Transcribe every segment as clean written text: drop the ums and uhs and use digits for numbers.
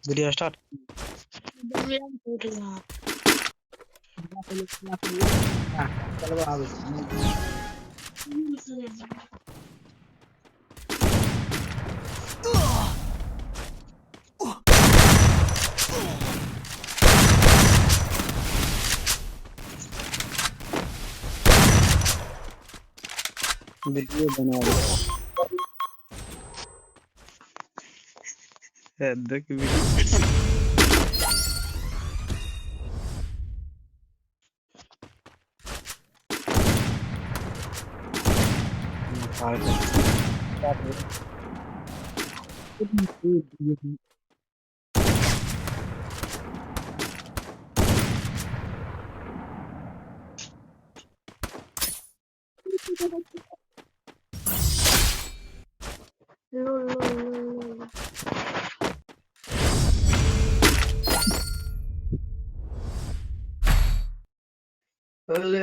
Video start. Video बना रहे देख वीडियो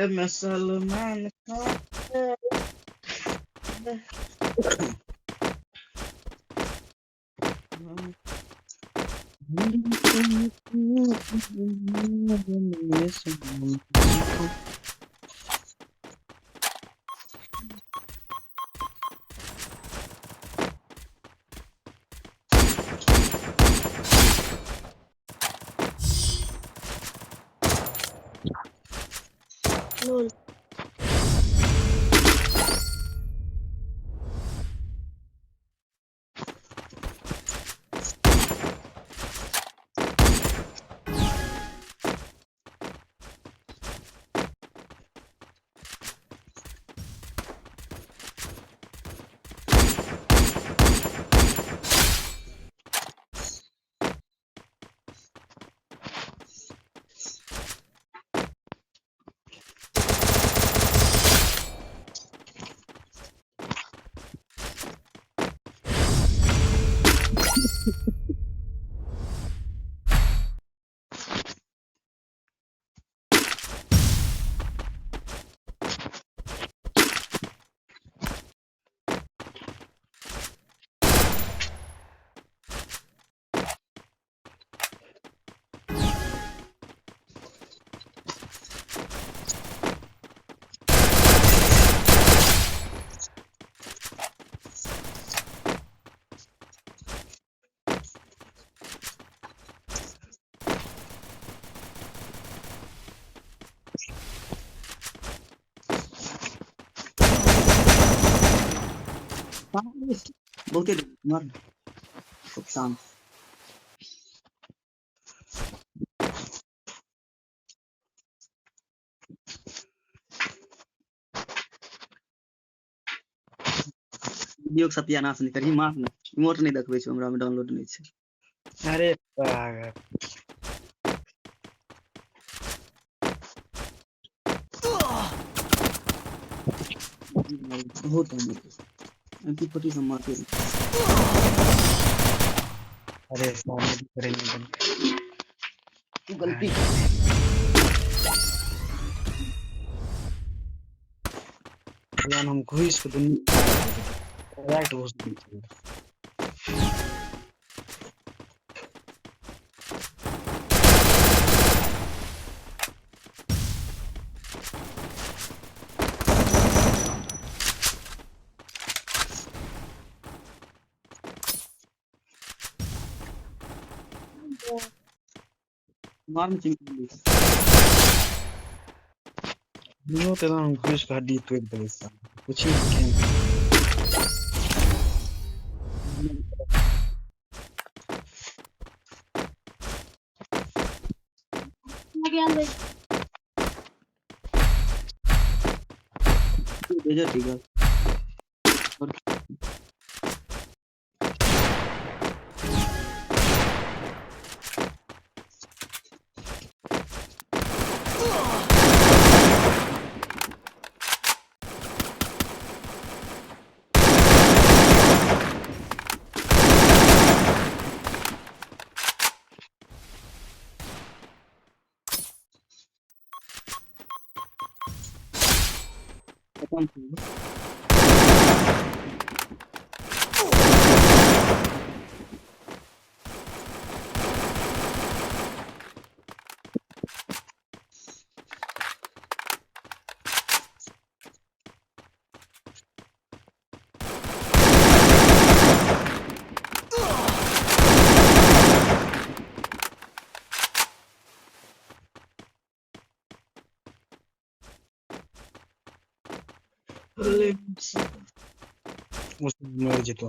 मैं सलमान LOL. बहुते मर नुकसान वीडियो के सत्यानाश नहीं करी मार ना इमोट नहीं देखबै छै हमरा में डाउनलोड नहीं छै अरे पागल बहुत एंटी पटी से मारते अरे सामने करेंगे तू गलती यार हम घुस के दुनिया राइट हो सकते मारने चाहिए नो तेरा हम घुस के हड्डी तोड़ देबै साला कुछ नहीं भेजा ठीक है खत्म মরে যেত।